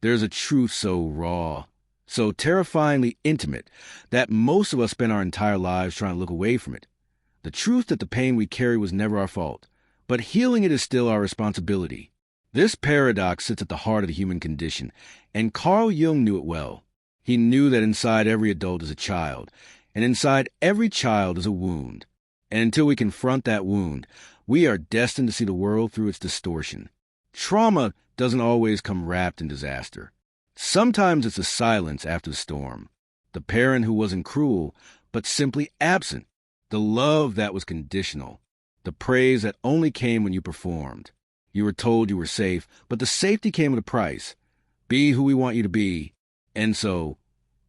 There's a truth so raw, so terrifyingly intimate, that most of us spend our entire lives trying to look away from it. The truth that the pain we carry was never our fault, but healing it is still our responsibility. This paradox sits at the heart of the human condition, and Carl Jung knew it well. He knew that inside every adult is a child, and inside every child is a wound. And until we confront that wound, we are destined to see the world through its distortion. Trauma doesn't always come wrapped in disaster. Sometimes it's the silence after the storm, the parent who wasn't cruel, but simply absent, the love that was conditional, the praise that only came when you performed. You were told you were safe, but the safety came at a price. Be who we want you to be. And so,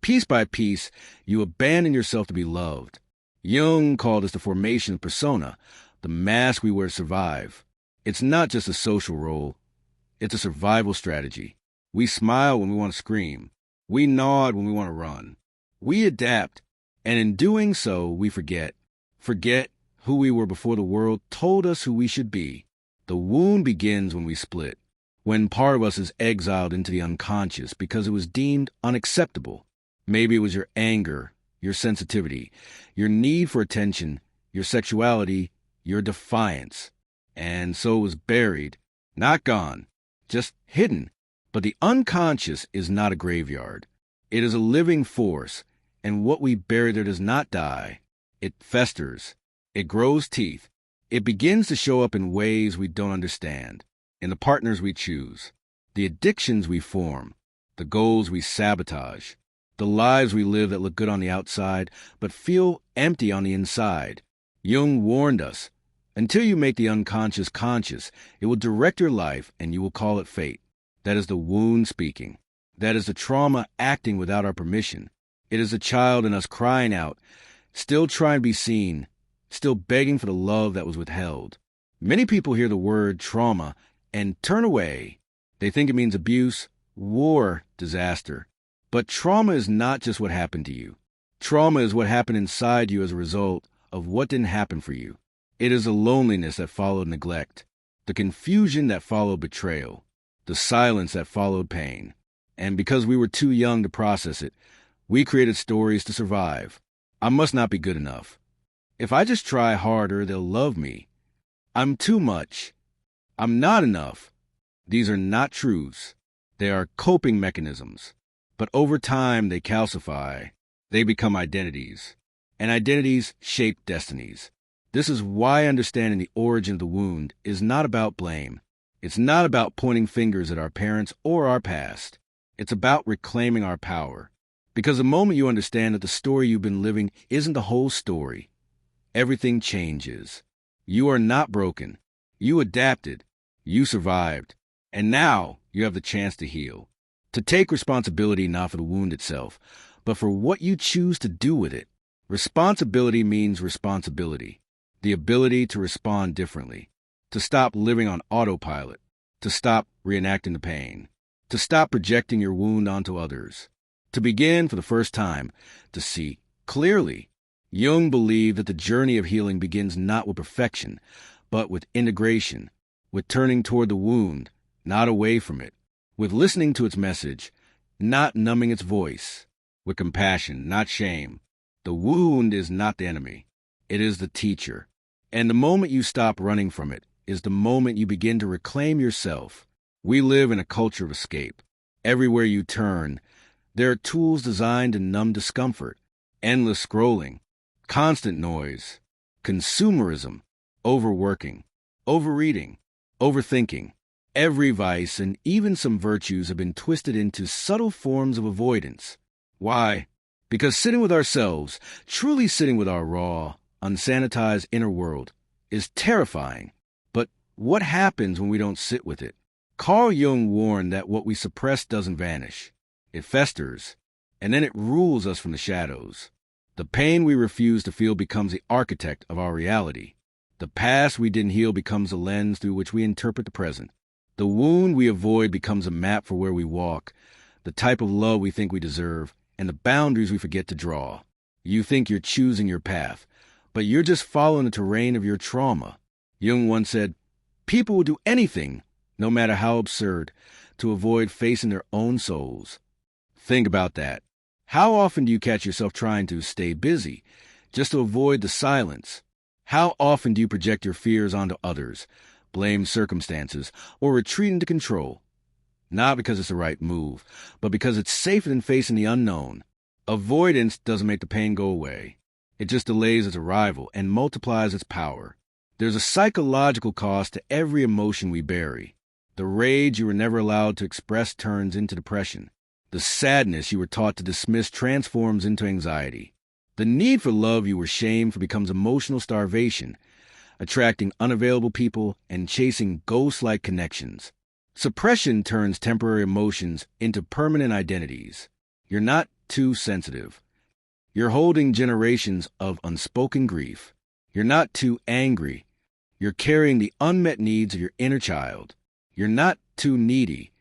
piece by piece, you abandon yourself to be loved. Jung called this the formation of persona, the mask we wear to survive. It's not just a social role. It's a survival strategy. We smile when we want to scream. We nod when we want to run. We adapt, and in doing so, we forget. Forget who we were before the world told us who we should be. The wound begins when we split, when part of us is exiled into the unconscious because it was deemed unacceptable. Maybe it was your anger, your sensitivity, your need for attention, your sexuality, your defiance. And so it was buried, not gone, just hidden. But the unconscious is not a graveyard. It is a living force, and what we bury there does not die. It festers. It grows teeth. It begins to show up in ways we don't understand, in the partners we choose, the addictions we form, the goals we sabotage, the lives we live that look good on the outside but feel empty on the inside. Jung warned us, until you make the unconscious conscious, it will direct your life and you will call it fate. That is the wound speaking. That is the trauma acting without our permission. It is the child in us crying out, still trying to be seen, still begging for the love that was withheld. Many people hear the word trauma and turn away. They think it means abuse, war, disaster. But trauma is not just what happened to you. Trauma is what happened inside you as a result of what didn't happen for you. It is the loneliness that followed neglect, the confusion that followed betrayal, the silence that followed pain. And because we were too young to process it, we created stories to survive. I must not be good enough. If I just try harder, they'll love me. I'm too much. I'm not enough. These are not truths. They are coping mechanisms. But over time, they calcify. They become identities. And identities shape destinies. This is why understanding the origin of the wound is not about blame. It's not about pointing fingers at our parents or our past. It's about reclaiming our power. Because the moment you understand that the story you've been living isn't the whole story, everything changes. You are not broken. You adapted. You survived. And now you have the chance to heal. To take responsibility not for the wound itself, but for what you choose to do with it. Responsibility means responsibility. The ability to respond differently. To stop living on autopilot. To stop reenacting the pain. To stop projecting your wound onto others. To begin, for the first time, to see clearly. Jung believed that the journey of healing begins not with perfection, but with integration, with turning toward the wound, not away from it, with listening to its message, not numbing its voice, with compassion, not shame. The wound is not the enemy. It is the teacher. And the moment you stop running from it is the moment you begin to reclaim yourself. We live in a culture of escape. Everywhere you turn, there are tools designed to numb discomfort, endless scrolling, constant noise, consumerism, overworking, overeating, overthinking. Every vice and even some virtues have been twisted into subtle forms of avoidance. Why? Because sitting with ourselves, truly sitting with our raw, unsanitized inner world, is terrifying. But what happens when we don't sit with it? Carl Jung warned that what we suppress doesn't vanish. It festers, and then it rules us from the shadows. The pain we refuse to feel becomes the architect of our reality. The past we didn't heal becomes a lens through which we interpret the present. The wound we avoid becomes a map for where we walk, the type of love we think we deserve, and the boundaries we forget to draw. You think you're choosing your path, but you're just following the terrain of your trauma. Jung once said, "People will do anything, no matter how absurd, to avoid facing their own souls. Think about that. How often do you catch yourself trying to stay busy just to avoid the silence? How often do you project your fears onto others, blame circumstances, or retreat into control? Not because it's the right move, but because it's safer than facing the unknown. Avoidance doesn't make the pain go away. It just delays its arrival and multiplies its power. There's a psychological cost to every emotion we bury. The rage you were never allowed to express turns into depression. The sadness you were taught to dismiss transforms into anxiety. The need for love you were shamed for becomes emotional starvation, attracting unavailable people and chasing ghost-like connections. Suppression turns temporary emotions into permanent identities. You're not too sensitive. You're holding generations of unspoken grief. You're not too angry. You're carrying the unmet needs of your inner child. You're not too needy.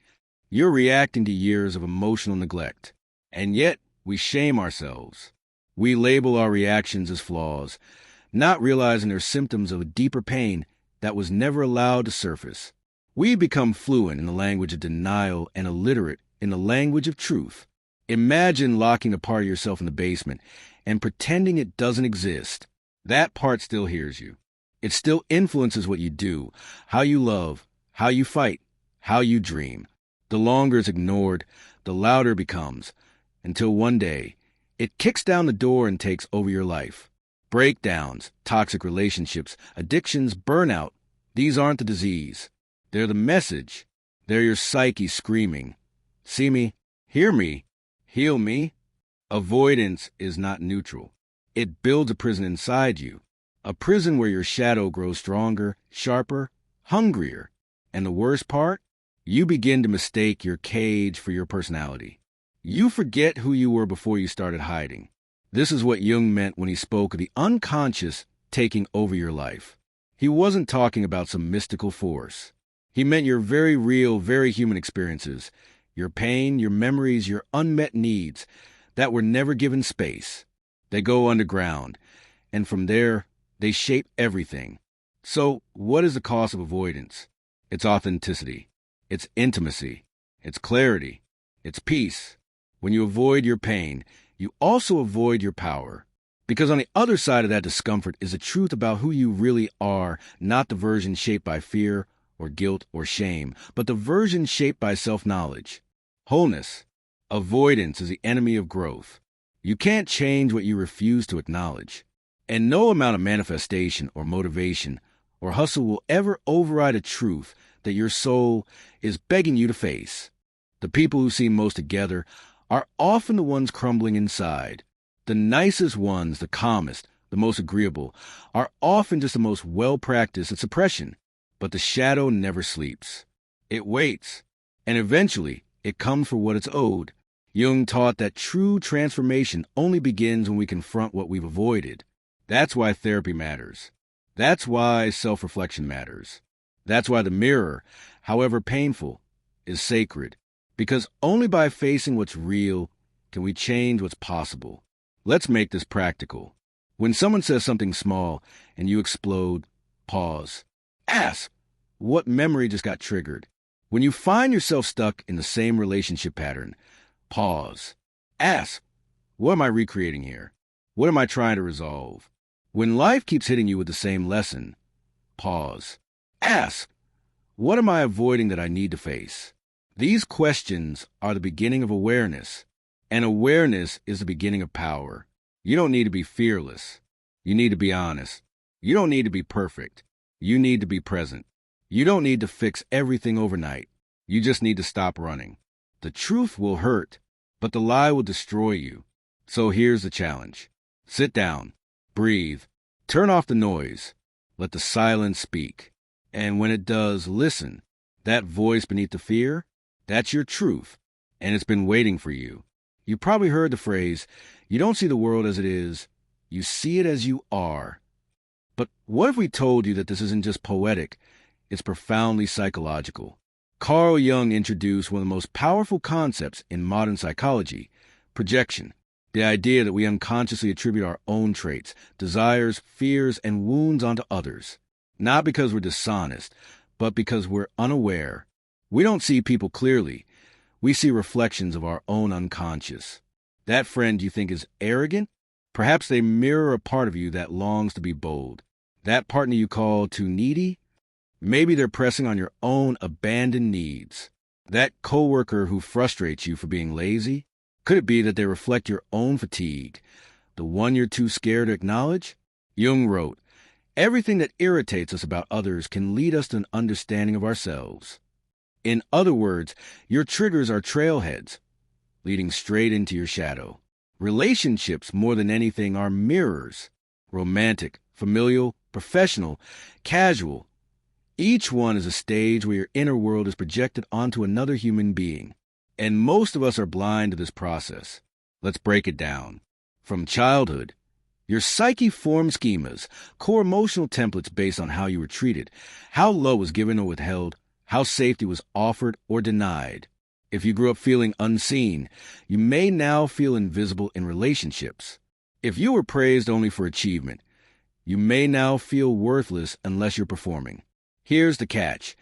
You're reacting to years of emotional neglect. And yet, we shame ourselves. We label our reactions as flaws, not realizing they're symptoms of a deeper pain that was never allowed to surface. We become fluent in the language of denial and illiterate in the language of truth. Imagine locking a part of yourself in the basement and pretending it doesn't exist. That part still hears you. It still influences what you do, how you love, how you fight, how you dream. The longer it's ignored, the louder it becomes, until one day, it kicks down the door and takes over your life. Breakdowns, toxic relationships, addictions, burnout, these aren't the disease. They're the message. They're your psyche screaming, "See me, hear me, heal me." Avoidance is not neutral. It builds a prison inside you, a prison where your shadow grows stronger, sharper, hungrier. And the worst part? You begin to mistake your cage for your personality. You forget who you were before you started hiding. This is what Jung meant when he spoke of the unconscious taking over your life. He wasn't talking about some mystical force. He meant your very real, very human experiences, your pain, your memories, your unmet needs that were never given space. They go underground, and from there, they shape everything. So, what is the cost of avoidance? It's authenticity. It's intimacy. It's clarity. It's peace. When you avoid your pain, you also avoid your power. Because on the other side of that discomfort is the truth about who you really are, not the version shaped by fear or guilt or shame, but the version shaped by self-knowledge. Wholeness. Avoidance is the enemy of growth. You can't change what you refuse to acknowledge. And no amount of manifestation or motivation or hustle will ever override a truth that your soul is begging you to face. The people who seem most together are often the ones crumbling inside. The nicest ones, the calmest, the most agreeable, are often just the most well-practiced at suppression. But the shadow never sleeps. It waits, and eventually it comes for what it's owed. Jung taught that true transformation only begins when we confront what we've avoided. That's why therapy matters. That's why self-reflection matters. That's why the mirror, however painful, is sacred. Because only by facing what's real can we change what's possible. Let's make this practical. When someone says something small and you explode, pause. Ask, what memory just got triggered? When you find yourself stuck in the same relationship pattern, pause. Ask, what am I recreating here? What am I trying to resolve? When life keeps hitting you with the same lesson, pause. Ask, what am I avoiding that I need to face? These questions are the beginning of awareness, and awareness is the beginning of power. You don't need to be fearless. You need to be honest. You don't need to be perfect. You need to be present. You don't need to fix everything overnight. You just need to stop running. The truth will hurt, but the lie will destroy you. So here's the challenge. Sit down, breathe, turn off the noise, let the silence speak. And when it does, listen. That voice beneath the fear, that's your truth, and it's been waiting for you. You probably heard the phrase, you don't see the world as it is, you see it as you are. But what if we told you that this isn't just poetic, it's profoundly psychological? Carl Jung introduced one of the most powerful concepts in modern psychology, projection. The idea that we unconsciously attribute our own traits, desires, fears, and wounds onto others. Not because we're dishonest, but because we're unaware. We don't see people clearly. We see reflections of our own unconscious. That friend you think is arrogant? Perhaps they mirror a part of you that longs to be bold. That partner you call too needy? Maybe they're pressing on your own abandoned needs. That coworker who frustrates you for being lazy? Could it be that they reflect your own fatigue, the one you're too scared to acknowledge? Jung wrote, "Everything that irritates us about others can lead us to an understanding of ourselves." In other words, your triggers are trailheads, leading straight into your shadow. Relationships, more than anything, are mirrors. Romantic, familial, professional, casual. Each one is a stage where your inner world is projected onto another human being. And most of us are blind to this process. Let's break it down. From childhood, your psyche forms schemas, core emotional templates based on how you were treated, how love was given or withheld, how safety was offered or denied. If you grew up feeling unseen, you may now feel invisible in relationships. If you were praised only for achievement, you may now feel worthless unless you're performing. Here's the catch.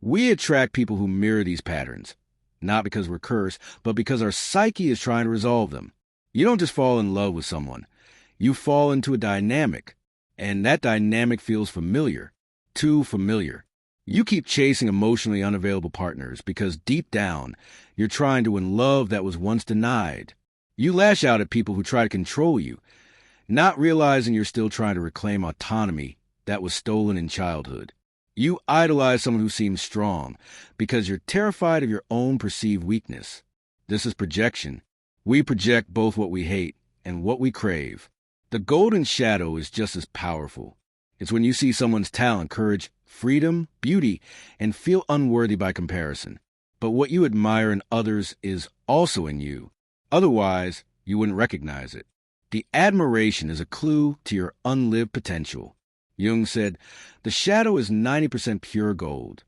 We attract people who mirror these patterns, not because we're cursed, but because our psyche is trying to resolve them. You don't just fall in love with someone. You fall into a dynamic, and that dynamic feels familiar, too familiar. You keep chasing emotionally unavailable partners because deep down, you're trying to win love that was once denied. You lash out at people who try to control you, not realizing you're still trying to reclaim autonomy that was stolen in childhood. You idolize someone who seems strong because you're terrified of your own perceived weakness. This is projection. We project both what we hate and what we crave. The golden shadow is just as powerful. It's when you see someone's talent, courage, freedom, beauty, and feel unworthy by comparison. But what you admire in others is also in you. Otherwise, you wouldn't recognize it. The admiration is a clue to your unlived potential. Jung said, the shadow is 90% pure gold.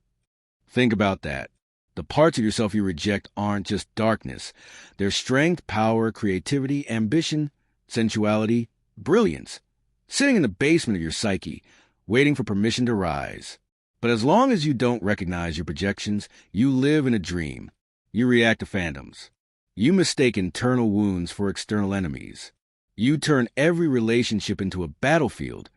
Think about that. The parts of yourself you reject aren't just darkness. They're strength, power, creativity, ambition, sensuality, brilliance, sitting in the basement of your psyche, waiting for permission to rise. But as long as you don't recognize your projections, you live in a dream. You react to phantoms. You mistake internal wounds for external enemies. You turn every relationship into a battlefield,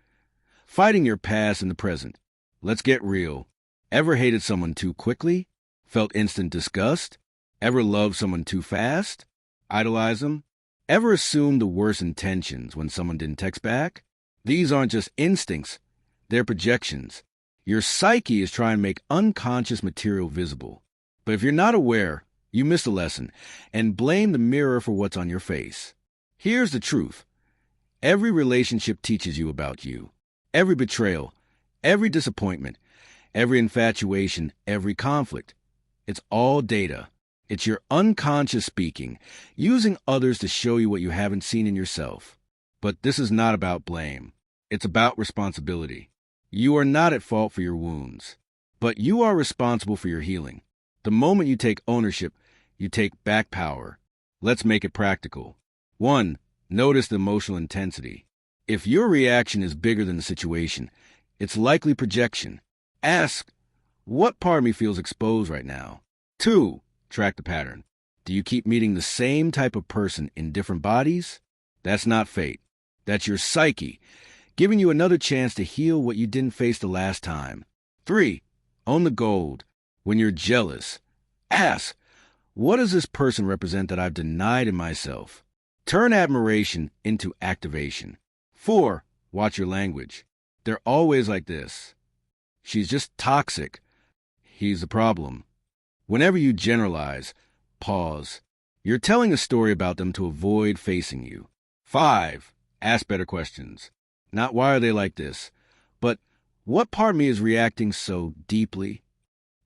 fighting your past and the present. Let's get real. Ever hated someone too quickly? Felt instant disgust? Ever loved someone too fast? Idolized them? Ever assumed the worst intentions when someone didn't text back? These aren't just instincts, they're projections. Your psyche is trying to make unconscious material visible. But if you're not aware, you miss the lesson and blame the mirror for what's on your face. Here's the truth. Every relationship teaches you about you. Every betrayal, every disappointment, every infatuation, every conflict. It's all data. It's your unconscious speaking, using others to show you what you haven't seen in yourself. But this is not about blame. It's about responsibility. You are not at fault for your wounds, but you are responsible for your healing. The moment you take ownership, you take back power. Let's make it practical. 1. Notice the emotional intensity. If your reaction is bigger than the situation, it's likely projection. Ask, what part of me feels exposed right now? 2. Track the pattern. Do you keep meeting the same type of person in different bodies? That's not fate. That's your psyche, giving you another chance to heal what you didn't face the last time. 3. Own the gold. When you're jealous, ask, what does this person represent that I've denied in myself? Turn admiration into activation. 4. Watch your language. They're always like this. She's just toxic. He's the problem. Whenever you generalize, pause. You're telling a story about them to avoid facing you. 5. Ask better questions. Not why are they like this, but what part of me is reacting so deeply?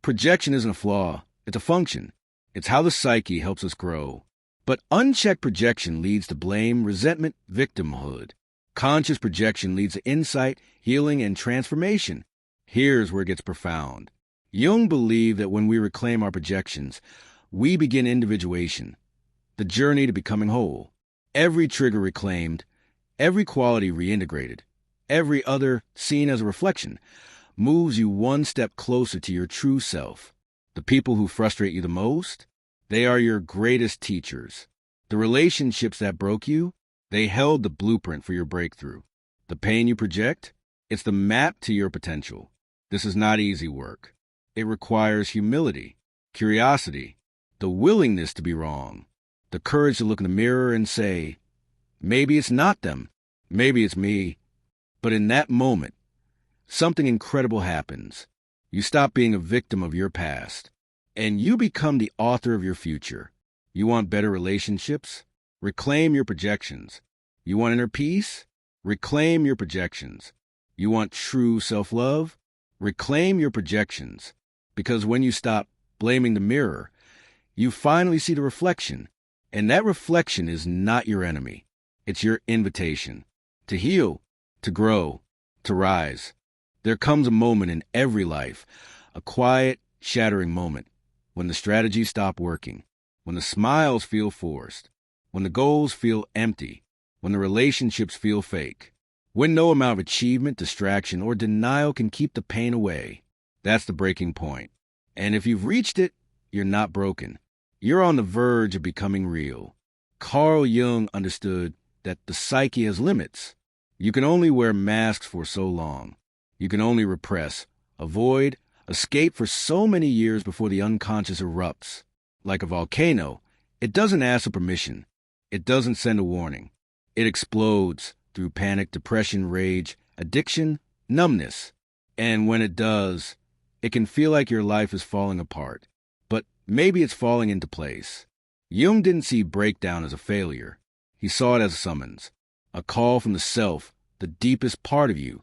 Projection isn't a flaw. It's a function. It's how the psyche helps us grow. But unchecked projection leads to blame, resentment, victimhood. Conscious projection leads to insight, healing, and transformation. Here's where it gets profound. Jung believed that when we reclaim our projections, we begin individuation, the journey to becoming whole. Every trigger reclaimed, every quality reintegrated, every other seen as a reflection, moves you one step closer to your true self. The people who frustrate you the most, they are your greatest teachers. The relationships that broke you, they held the blueprint for your breakthrough. The pain you project, it's the map to your potential. This is not easy work. It requires humility, curiosity, the willingness to be wrong, the courage to look in the mirror and say, maybe it's not them, maybe it's me. But in that moment, something incredible happens. You stop being a victim of your past, and you become the author of your future. You want better relationships? Reclaim your projections. You want inner peace? Reclaim your projections. You want true self-love? Reclaim your projections. Because when you stop blaming the mirror, you finally see the reflection. And that reflection is not your enemy. It's your invitation to heal, to grow, to rise. There comes a moment in every life, a quiet, shattering moment, when the strategies stop working, when the smiles feel forced, when the goals feel empty, when the relationships feel fake, when no amount of achievement, distraction, or denial can keep the pain away. That's the breaking point. And if you've reached it, you're not broken. You're on the verge of becoming real. Carl Jung understood that the psyche has limits. You can only wear masks for so long. You can only repress, avoid, escape for so many years before the unconscious erupts. Like a volcano, it doesn't ask for permission. It doesn't send a warning. It explodes through panic, depression, rage, addiction, numbness. And when it does, it can feel like your life is falling apart. But maybe it's falling into place. Jung didn't see breakdown as a failure. He saw it as a summons, a call from the self, the deepest part of you,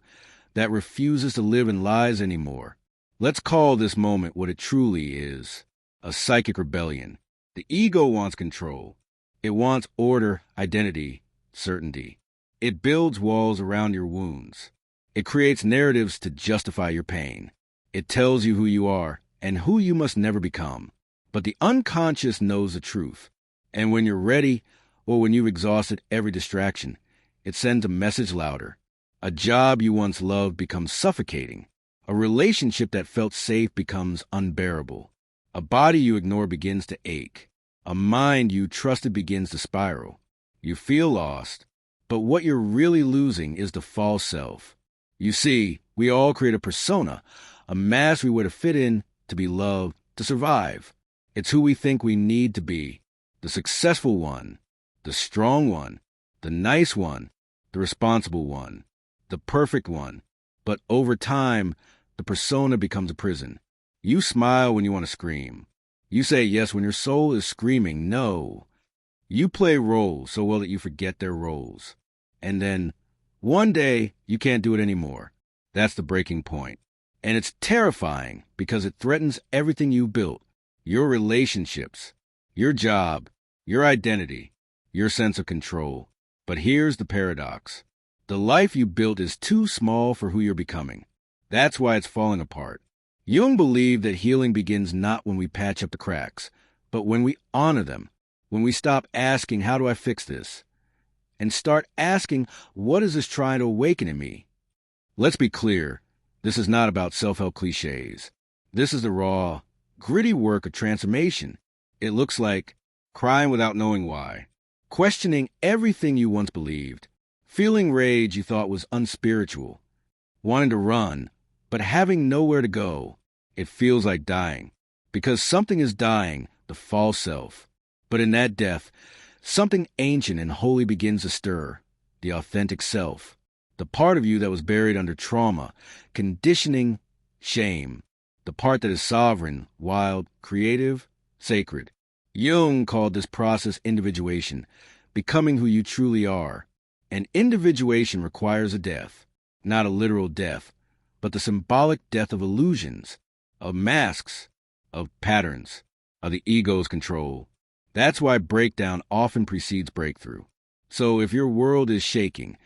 that refuses to live in lies anymore. Let's call this moment what it truly is, a psychic rebellion. The ego wants control. It wants order, identity, certainty. It builds walls around your wounds. It creates narratives to justify your pain. It tells you who you are and who you must never become. But the unconscious knows the truth. And when you're ready, or when you've exhausted every distraction, it sends a message louder. A job you once loved becomes suffocating. A relationship that felt safe becomes unbearable. A body you ignore begins to ache. A mind you trusted begins to spiral. You feel lost, but what you're really losing is the false self. You see, we all create a persona, a mask we wear to fit in, to be loved, to survive. It's who we think we need to be. The successful one, the strong one, the nice one, the responsible one, the perfect one. But over time, the persona becomes a prison. You smile when you want to scream. You say yes when your soul is screaming no. You play roles so well that you forget their roles. And then, one day, you can't do it anymore. That's the breaking point. And it's terrifying because it threatens everything you built. Your relationships, your job, your identity, your sense of control. But here's the paradox. The life you built is too small for who you're becoming. That's why it's falling apart. Jung believed that healing begins not when we patch up the cracks, but when we honor them, when we stop asking, how do I fix this? And start asking, what is this trying to awaken in me? Let's be clear, this is not about self-help cliches. This is the raw, gritty work of transformation. It looks like crying without knowing why, questioning everything you once believed, feeling rage you thought was unspiritual, wanting to run, but having nowhere to go. It feels like dying, because something is dying, the false self. But in that death, something ancient and holy begins to stir, the authentic self, the part of you that was buried under trauma, conditioning, shame, the part that is sovereign, wild, creative, sacred. Jung called this process individuation, becoming who you truly are. And individuation requires a death, not a literal death, but the symbolic death of illusions, of masks, of patterns, of the ego's control. That's why breakdown often precedes breakthrough. So if your world is shaking,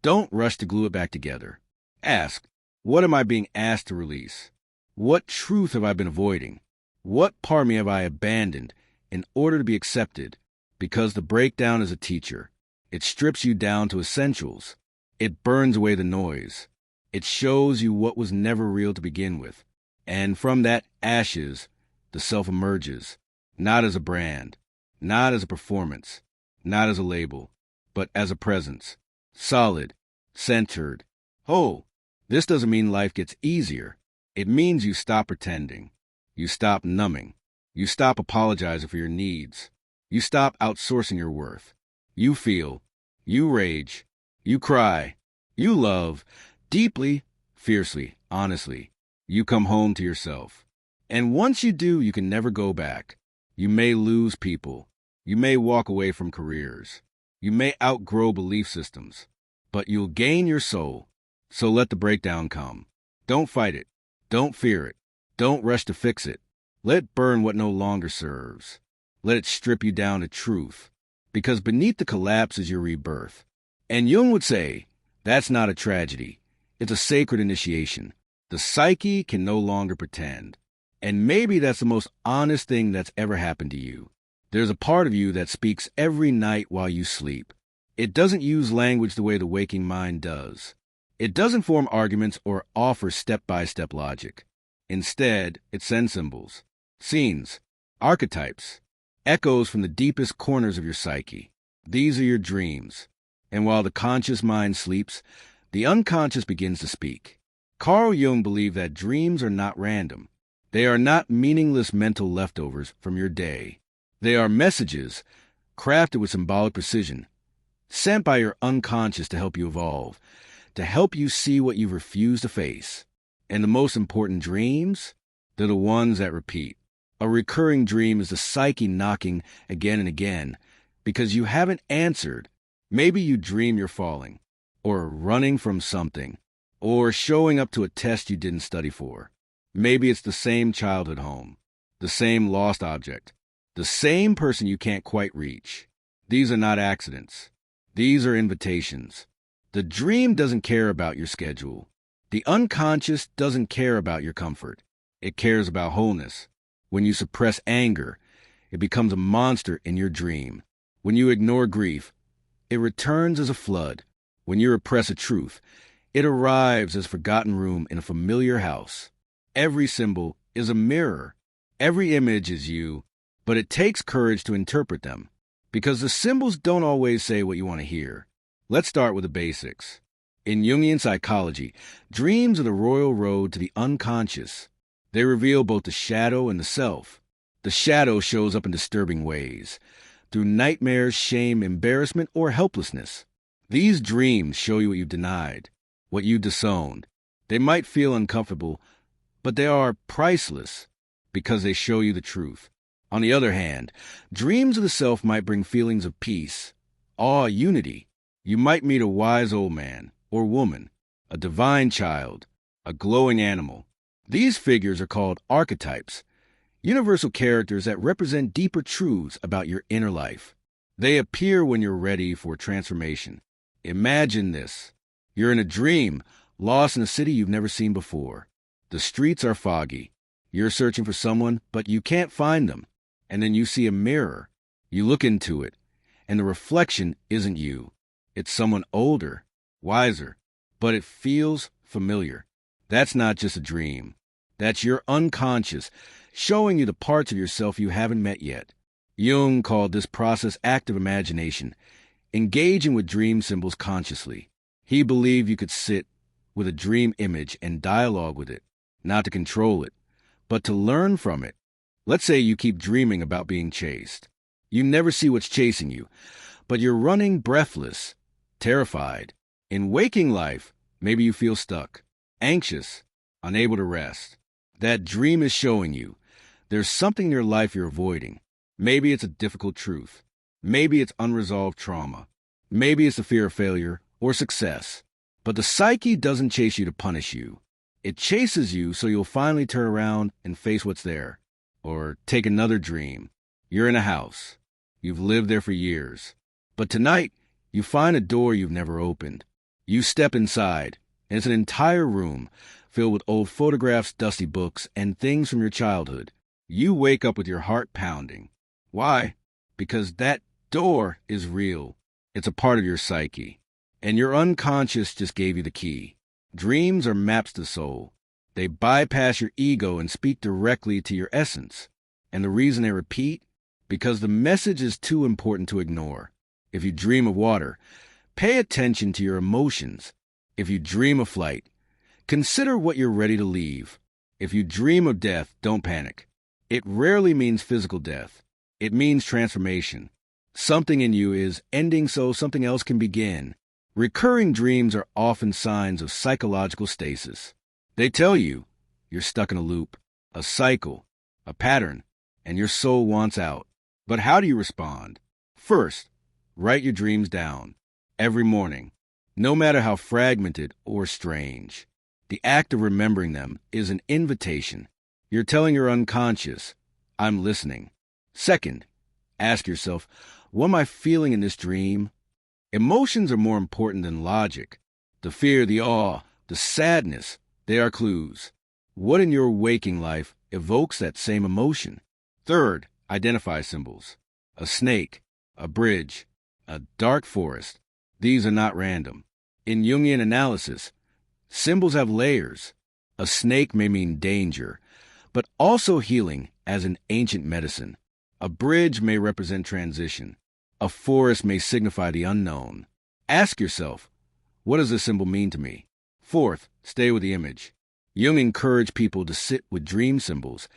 don't rush to glue it back together. Ask, what am I being asked to release? What truth have I been avoiding? What part of me have I abandoned in order to be accepted? Because the breakdown is a teacher. It strips you down to essentials. It burns away the noise. It shows you what was never real to begin with. And from that ashes, the self emerges, not as a brand, not as a performance, not as a label, but as a presence, solid, centered. Oh, this doesn't mean life gets easier. It means you stop pretending. You stop numbing. You stop apologizing for your needs. You stop outsourcing your worth. You feel. You rage. You cry. You love. Deeply, fiercely, honestly. You come home to yourself. And once you do, you can never go back. You may lose people. You may walk away from careers. You may outgrow belief systems. But you'll gain your soul. So let the breakdown come. Don't fight it. Don't fear it. Don't rush to fix it. Let it burn what no longer serves. Let it strip you down to truth. Because beneath the collapse is your rebirth. And Jung would say, that's not a tragedy. It's a sacred initiation. The psyche can no longer pretend. And maybe that's the most honest thing that's ever happened to you. There's a part of you that speaks every night while you sleep. It doesn't use language the way the waking mind does. It doesn't form arguments or offer step-by-step logic. Instead, it sends symbols, scenes, archetypes, echoes from the deepest corners of your psyche. These are your dreams. And while the conscious mind sleeps, the unconscious begins to speak. Carl Jung believed that dreams are not random. They are not meaningless mental leftovers from your day. They are messages, crafted with symbolic precision, sent by your unconscious to help you evolve, to help you see what you've refused to face. And the most important dreams, they're the ones that repeat. A recurring dream is the psyche knocking again and again because you haven't answered. Maybe you dream you're falling, or running from something, or showing up to a test you didn't study for. Maybe it's the same childhood home, the same lost object, the same person you can't quite reach. These are not accidents. These are invitations. The dream doesn't care about your schedule. The unconscious doesn't care about your comfort. It cares about wholeness. When you suppress anger, it becomes a monster in your dream. When you ignore grief, it returns as a flood. When you repress a truth, it arrives as a forgotten room in a familiar house. Every symbol is a mirror. Every image is you, but it takes courage to interpret them, because the symbols don't always say what you want to hear. Let's start with the basics. In Jungian psychology, dreams are the royal road to the unconscious. They reveal both the shadow and the self. The shadow shows up in disturbing ways, through nightmares, shame, embarrassment, or helplessness. These dreams show you what you've denied, what you disowned. They might feel uncomfortable, but they are priceless because they show you the truth. On the other hand, dreams of the self might bring feelings of peace, awe, unity. You might meet a wise old man or woman, a divine child, a glowing animal. These figures are called archetypes, universal characters that represent deeper truths about your inner life. They appear when you're ready for transformation. Imagine this. You're in a dream, lost in a city you've never seen before. The streets are foggy. You're searching for someone, but you can't find them. And then you see a mirror. You look into it, and the reflection isn't you. It's someone older, wiser, but it feels familiar. That's not just a dream. That's your unconscious, showing you the parts of yourself you haven't met yet. Jung called this process active imagination, engaging with dream symbols consciously. He believed you could sit with a dream image and dialogue with it, not to control it, but to learn from it. Let's say you keep dreaming about being chased. You never see what's chasing you, but you're running breathless, terrified. In waking life, maybe you feel stuck, anxious, unable to rest. That dream is showing you there's something in your life you're avoiding. Maybe it's a difficult truth. Maybe it's unresolved trauma. Maybe it's the fear of failure or success. But the psyche doesn't chase you to punish you. It chases you so you'll finally turn around and face what's there. Or take another dream. You're in a house. You've lived there for years. But tonight, you find a door you've never opened. You step inside, and it's an entire room filled with old photographs, dusty books, and things from your childhood. You wake up with your heart pounding. Why? Because that door is real. It's a part of your psyche. And your unconscious just gave you the key. Dreams are maps to the soul. They bypass your ego and speak directly to your essence. And the reason they repeat? Because the message is too important to ignore. If you dream of water, pay attention to your emotions. If you dream of flight, consider what you're ready to leave. If you dream of death, don't panic. It rarely means physical death. It means transformation. Something in you is ending so something else can begin. Recurring dreams are often signs of psychological stasis. They tell you you're stuck in a loop, a cycle, a pattern, and your soul wants out. But how do you respond? First, write your dreams down every morning, no matter how fragmented or strange. The act of remembering them is an invitation. You're telling your unconscious, I'm listening. Second, ask yourself, what am I feeling in this dream? Emotions are more important than logic. The fear, the awe, the sadness, they are clues. What in your waking life evokes that same emotion? Third, identify symbols. A snake, a bridge, a dark forest. These are not random. In Jungian analysis, symbols have layers. A snake may mean danger, but also healing as an ancient medicine. A bridge may represent transition. A forest may signify the unknown. Ask yourself, what does this symbol mean to me? Fourth, stay with the image. Jung encouraged people to sit with dream symbols,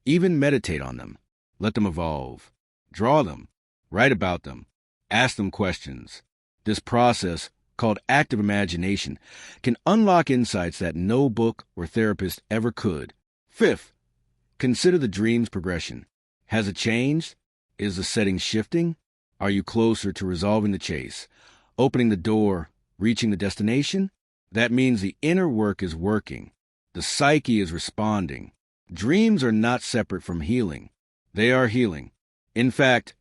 even meditate on them. Let them evolve. Draw them. Write about them. Ask them questions. This process, called active imagination, can unlock insights that no book or therapist ever could. Fifth, consider the dream's progression. Has it changed? Is the setting shifting? Are you closer to resolving the chase, opening the door, reaching the destination? That means the inner work is working. The psyche is responding. Dreams are not separate from healing. They are healing. In fact,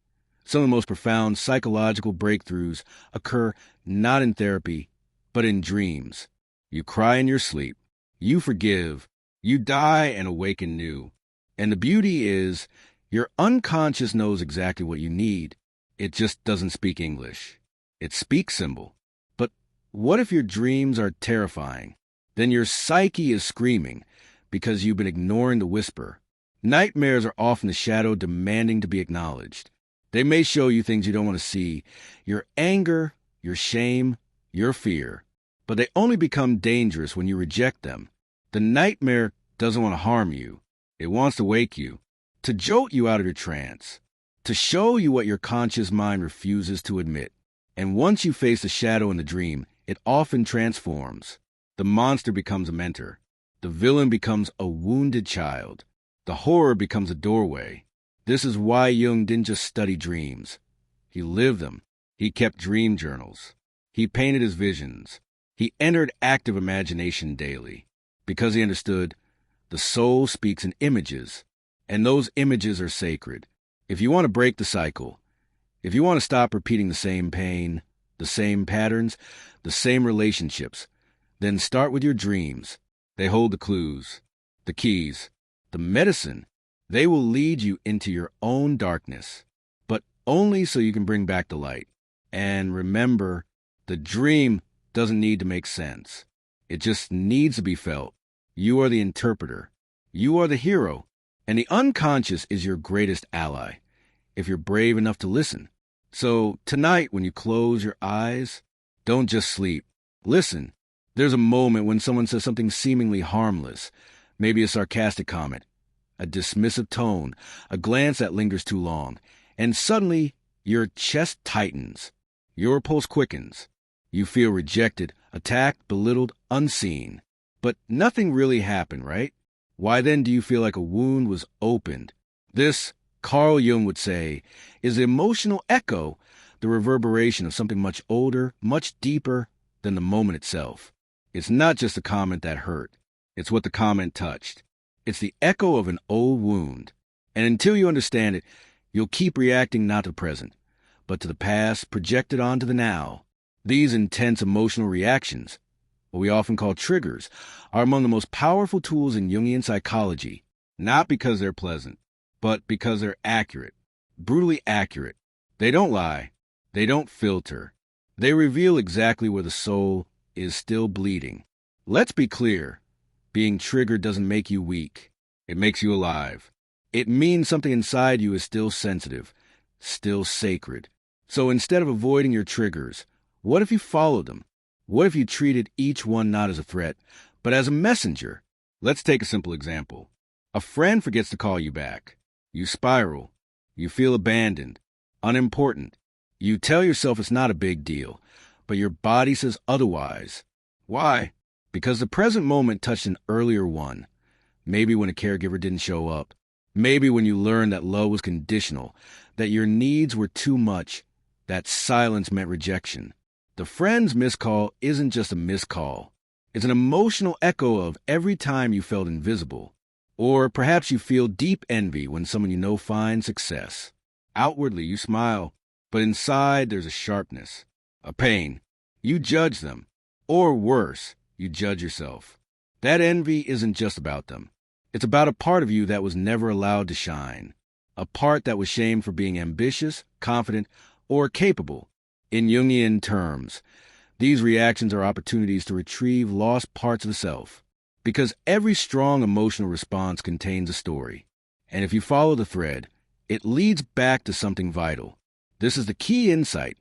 some of the most profound psychological breakthroughs occur not in therapy, but in dreams. You cry in your sleep. You forgive. You die and awaken new. And the beauty is, your unconscious knows exactly what you need. It just doesn't speak English. It speaks symbol. But what if your dreams are terrifying? Then your psyche is screaming because you've been ignoring the whisper. Nightmares are often the shadow demanding to be acknowledged. They may show you things you don't want to see, your anger, your shame, your fear. But they only become dangerous when you reject them. The nightmare doesn't want to harm you. It wants to wake you, to jolt you out of your trance, to show you what your conscious mind refuses to admit. And once you face the shadow in the dream, it often transforms. The monster becomes a mentor. The villain becomes a wounded child. The horror becomes a doorway. This is why Jung didn't just study dreams. He lived them. He kept dream journals. He painted his visions. He entered active imagination daily. Because he understood, the soul speaks in images, and those images are sacred. If you want to break the cycle, if you want to stop repeating the same pain, the same patterns, the same relationships, then start with your dreams. They hold the clues, the keys, the medicine. They will lead you into your own darkness, but only so you can bring back the light. And remember, the dream doesn't need to make sense. It just needs to be felt. You are the interpreter. You are the hero. And the unconscious is your greatest ally, if you're brave enough to listen. So tonight, when you close your eyes, don't just sleep. Listen. There's a moment when someone says something seemingly harmless, maybe a sarcastic comment, a dismissive tone, a glance that lingers too long, and suddenly your chest tightens, your pulse quickens. You feel rejected, attacked, belittled, unseen. But nothing really happened, right? Why then do you feel like a wound was opened? This, Carl Jung would say, is the emotional echo, the reverberation of something much older, much deeper than the moment itself. It's not just a comment that hurt. It's what the comment touched. It's the echo of an old wound. And until you understand it, you'll keep reacting not to the present, but to the past projected onto the now. These intense emotional reactions, what we often call triggers, are among the most powerful tools in Jungian psychology, not because they're pleasant, but because they're accurate, brutally accurate. They don't lie. They don't filter. They reveal exactly where the soul is still bleeding. Let's be clear. Being triggered doesn't make you weak. It makes you alive. It means something inside you is still sensitive, still sacred. So instead of avoiding your triggers, what if you followed them? What if you treated each one not as a threat, but as a messenger? Let's take a simple example. A friend forgets to call you back. You spiral. You feel abandoned, unimportant. You tell yourself it's not a big deal, but your body says otherwise. Why? Because the present moment touched an earlier one. Maybe when a caregiver didn't show up. Maybe when you learned that love was conditional, that your needs were too much, that silence meant rejection. The friend's missed call isn't just a missed call. It's an emotional echo of every time you felt invisible. Or perhaps you feel deep envy when someone you know finds success. Outwardly, you smile, but inside there's a sharpness, a pain. You judge them. Or worse, you judge yourself. That envy isn't just about them. It's about a part of you that was never allowed to shine. A part that was shamed for being ambitious, confident, or capable. In Jungian terms, these reactions are opportunities to retrieve lost parts of the self. Because every strong emotional response contains a story. And if you follow the thread, it leads back to something vital. This is the key insight.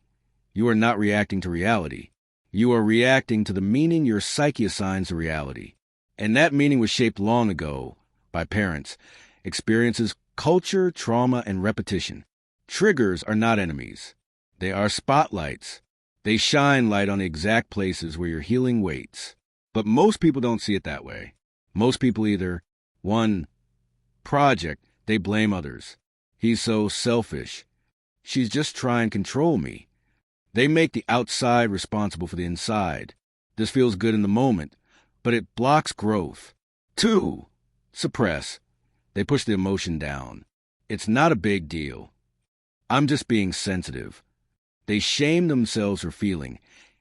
You are not reacting to reality. You are reacting to the meaning your psyche assigns to reality. And that meaning was shaped long ago by parents, experiences, culture, trauma, and repetition. Triggers are not enemies. They are spotlights. They shine light on the exact places where your healing waits. But most people don't see it that way. Most people either, 1, project, they blame others. He's so selfish. She's just trying to control me. They make the outside responsible for the inside. This feels good in the moment, but it blocks growth. 2, suppress. They push the emotion down. It's not a big deal. I'm just being sensitive. They shame themselves for feeling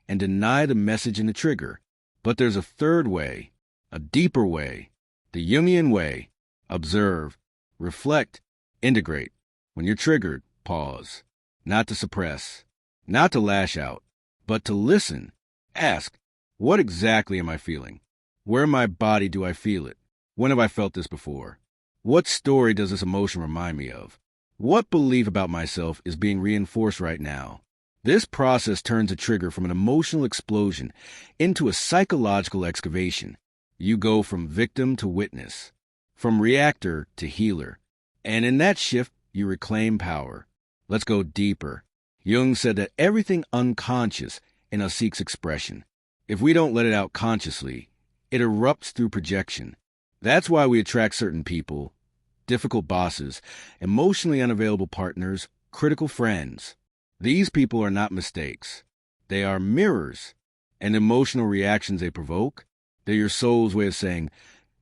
and deny the message in the trigger. But there's a third way, a deeper way, the Jungian way. Observe, reflect, integrate. When you're triggered, pause. Not to suppress, not to lash out, but to listen. Ask, what exactly am I feeling? Where in my body do I feel it? When have I felt this before? What story does this emotion remind me of? What belief about myself is being reinforced right now? This process turns a trigger from an emotional explosion into a psychological excavation. You go from victim to witness, from reactor to healer. And in that shift, you reclaim power. Let's go deeper. Jung said that everything unconscious in us seeks expression. If we don't let it out consciously, it erupts through projection. That's why we attract certain people, difficult bosses, emotionally unavailable partners, critical friends. These people are not mistakes. They are mirrors, and emotional reactions they provoke, they're your soul's way of saying,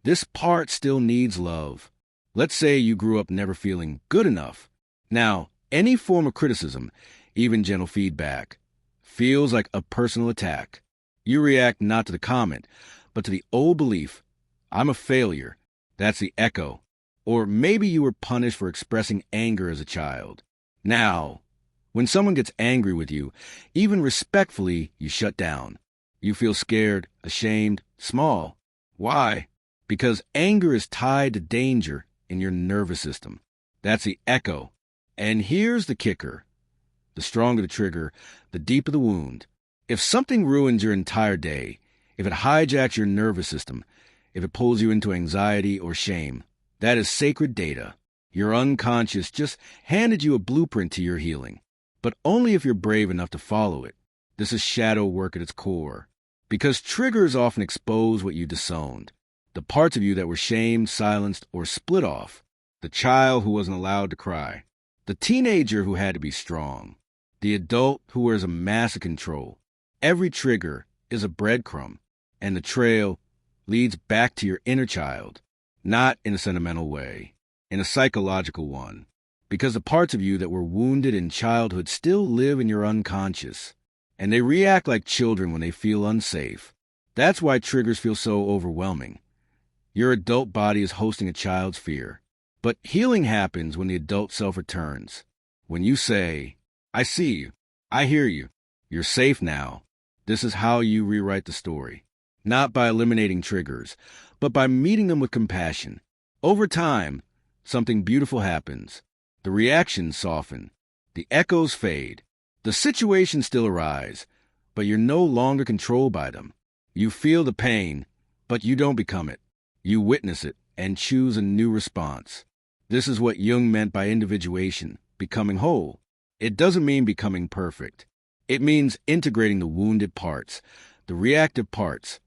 this part still needs love. Let's say you grew up never feeling good enough. Now, any form of criticism, even gentle feedback, feels like a personal attack. You react not to the comment, but to the old belief, I'm a failure. That's the echo. Or maybe you were punished for expressing anger as a child. Now, when someone gets angry with you, even respectfully, you shut down. You feel scared, ashamed, small. Why? Because anger is tied to danger in your nervous system. That's the echo. And here's the kicker. The stronger the trigger, the deeper the wound. If something ruins your entire day, if it hijacks your nervous system, if it pulls you into anxiety or shame, that is sacred data. Your unconscious just handed you a blueprint to your healing. But only if you're brave enough to follow it. This is shadow work at its core. Because triggers often expose what you disowned. The parts of you that were shamed, silenced, or split off. The child who wasn't allowed to cry. The teenager who had to be strong. The adult who wears a mask of control. Every trigger is a breadcrumb. And the trail leads back to your inner child. Not in a sentimental way. In a psychological one. Because the parts of you that were wounded in childhood still live in your unconscious. And they react like children when they feel unsafe. That's why triggers feel so overwhelming. Your adult body is hosting a child's fear. But healing happens when the adult self returns. When you say, I see you. I hear you. You're safe now. This is how you rewrite the story. Not by eliminating triggers, but by meeting them with compassion. Over time, something beautiful happens. The reactions soften. The echoes fade. The situations still arise, but you're no longer controlled by them. You feel the pain, but you don't become it. You witness it and choose a new response. This is what Jung meant by individuation, becoming whole. It doesn't mean becoming perfect. It means integrating the wounded parts, the reactive parts,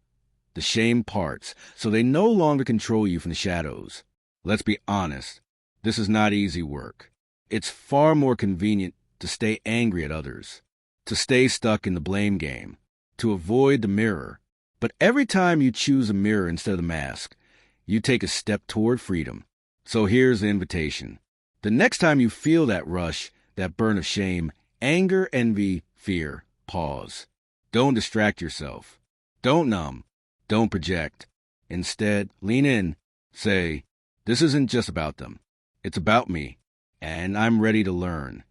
the shame parts, so they no longer control you from the shadows. Let's be honest, this is not easy work. It's far more convenient to stay angry at others, to stay stuck in the blame game, to avoid the mirror. But every time you choose a mirror instead of the mask, you take a step toward freedom. So here's the invitation. The next time you feel that rush, that burn of shame, anger, envy, fear, pause. Don't distract yourself. Don't numb. Don't project. Instead, lean in. Say, this isn't just about them. It's about me, and I'm ready to learn.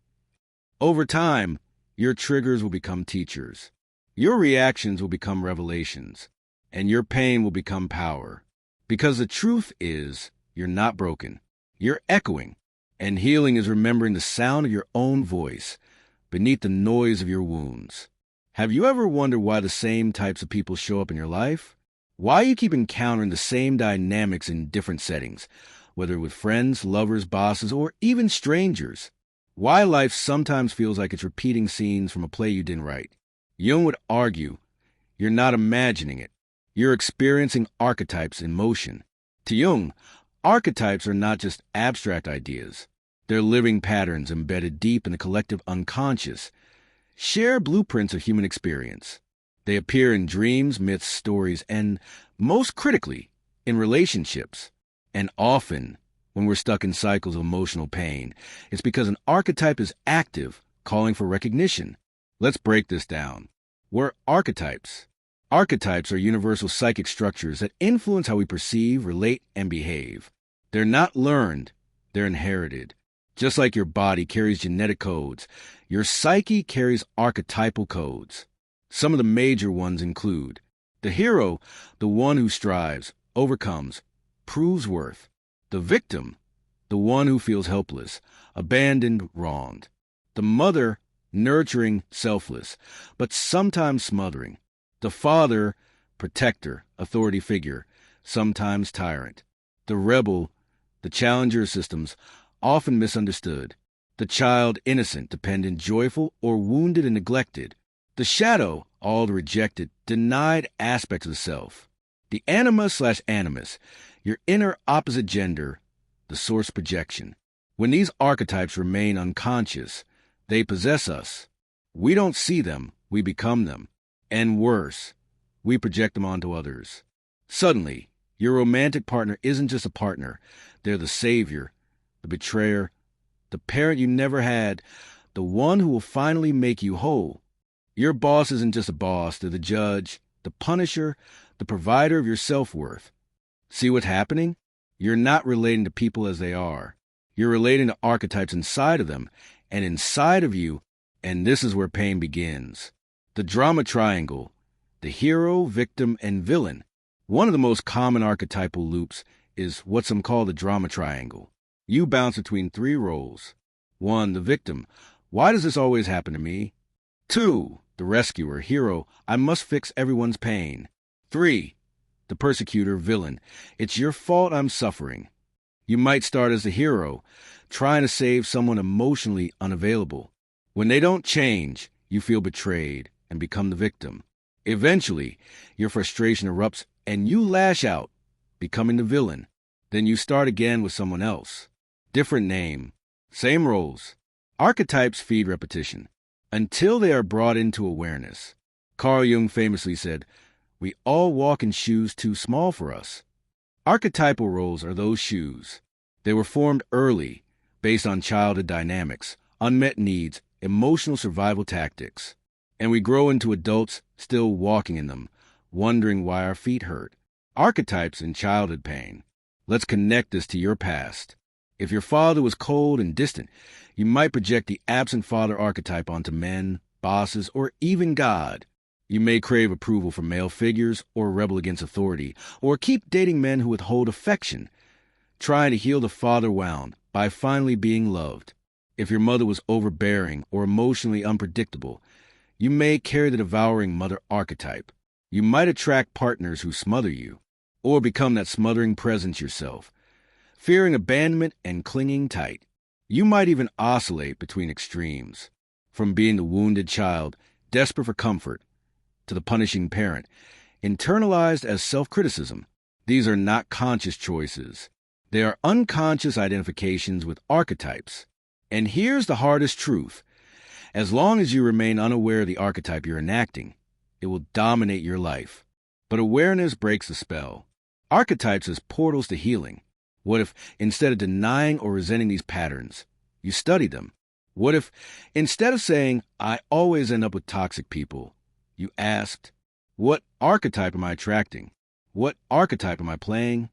Over time, your triggers will become teachers. Your reactions will become revelations, and your pain will become power. Because the truth is, you're not broken. You're echoing, and healing is remembering the sound of your own voice beneath the noise of your wounds. Have you ever wondered why the same types of people show up in your life? Why you keep encountering the same dynamics in different settings, whether with friends, lovers, bosses, or even strangers? Why life sometimes feels like it's repeating scenes from a play you didn't write? Jung would argue, you're not imagining it. You're experiencing archetypes in motion. To Jung, archetypes are not just abstract ideas. They're living patterns embedded deep in the collective unconscious, shared blueprints of human experience. They appear in dreams, myths, stories, and, most critically, in relationships. And often, when we're stuck in cycles of emotional pain, it's because an archetype is active, calling for recognition. Let's break this down. We're archetypes. Archetypes are universal psychic structures that influence how we perceive, relate, and behave. They're not learned, they're inherited. Just like your body carries genetic codes, your psyche carries archetypal codes. Some of the major ones include the hero, the one who strives, overcomes, proves worth. The victim, the one who feels helpless, abandoned, wronged. The mother, nurturing, selfless, but sometimes smothering. The father, protector, authority figure, sometimes tyrant. The rebel, the challenger of systems, often misunderstood. The child, innocent, dependent, joyful, or wounded and neglected. The shadow, all the rejected, denied aspects of the self. The anima/animus, your inner opposite gender, the source projection. When these archetypes remain unconscious, they possess us. We don't see them, we become them. And worse, we project them onto others. Suddenly, your romantic partner isn't just a partner. They're the savior, the betrayer, the parent you never had, the one who will finally make you whole. Your boss isn't just a boss. They're the judge, the punisher, the provider of your self-worth. See what's happening? You're not relating to people as they are. You're relating to archetypes inside of them, and inside of you, and this is where pain begins. The drama triangle, the hero, victim, and villain. One of the most common archetypal loops is what some call the drama triangle. You bounce between three roles. 1, the victim. Why does this always happen to me? 2, the rescuer, hero. I must fix everyone's pain. 3, the persecutor, villain. It's your fault I'm suffering. You might start as the hero, trying to save someone emotionally unavailable. When they don't change, you feel betrayed and become the victim. Eventually, your frustration erupts and you lash out, becoming the villain. Then you start again with someone else. Different name, same roles. Archetypes feed repetition until they are brought into awareness. Carl Jung famously said, "We all walk in shoes too small for us." Archetypal roles are those shoes. They were formed early, based on childhood dynamics, unmet needs, emotional survival tactics. And we grow into adults still walking in them, wondering why our feet hurt. Archetypes in childhood pain. Let's connect this to your past. If your father was cold and distant, you might project the absent father archetype onto men, bosses, or even God. You may crave approval from male figures or rebel against authority, or keep dating men who withhold affection. trying to heal the father wound by finally being loved. If your mother was overbearing or emotionally unpredictable, you may carry the devouring mother archetype. You might attract partners who smother you, or become that smothering presence yourself, fearing abandonment and clinging tight. You might even oscillate between extremes, from being the wounded child, desperate for comfort, to the punishing parent, internalized as self-criticism. These are not conscious choices. They are unconscious identifications with archetypes. And here's the hardest truth. As long as you remain unaware of the archetype you're enacting, it will dominate your life. But awareness breaks the spell. Archetypes as portals to healing. What if, instead of denying or resenting these patterns, you study them? What if, instead of saying, "I always end up with toxic people," you asked, "What archetype am I attracting? What archetype am I playing?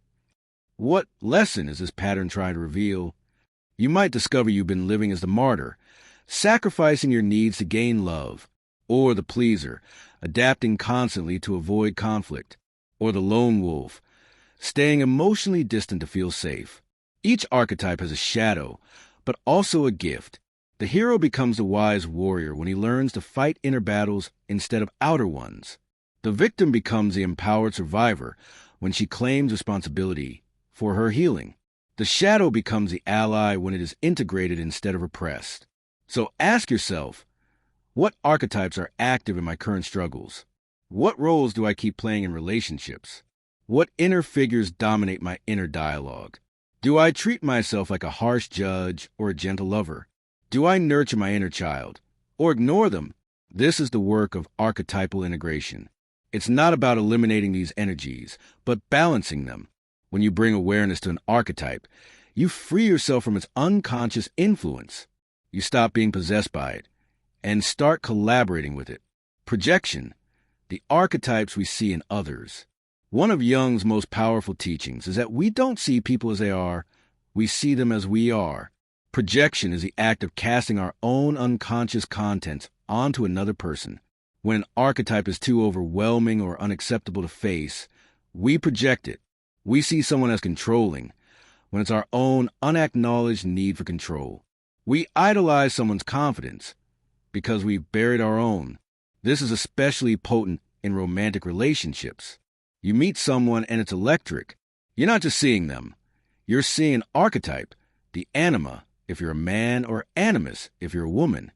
What lesson is this pattern trying to reveal?" You might discover you've been living as the martyr, sacrificing your needs to gain love, or the pleaser, adapting constantly to avoid conflict, or the lone wolf, staying emotionally distant to feel safe. Each archetype has a shadow, but also a gift. The hero becomes the wise warrior when he learns to fight inner battles instead of outer ones. The victim becomes the empowered survivor when she claims responsibility for her healing. The shadow becomes the ally when it is integrated instead of repressed. So ask yourself, what archetypes are active in my current struggles? What roles do I keep playing in relationships? What inner figures dominate my inner dialogue? Do I treat myself like a harsh judge or a gentle lover? Do I nurture my inner child or ignore them? This is the work of archetypal integration. It's not about eliminating these energies, but balancing them. When you bring awareness to an archetype, you free yourself from its unconscious influence. You stop being possessed by it and start collaborating with it. Projection, the archetypes we see in others. One of Jung's most powerful teachings is that we don't see people as they are, we see them as we are. Projection is the act of casting our own unconscious contents onto another person. When an archetype is too overwhelming or unacceptable to face, we project it. We see someone as controlling, when it's our own unacknowledged need for control. We idolize someone's confidence because we've buried our own. This is especially potent in romantic relationships. You meet someone and it's electric. You're not just seeing them. You're seeing an archetype, the anima, if you're a man, or animus, if you're a woman.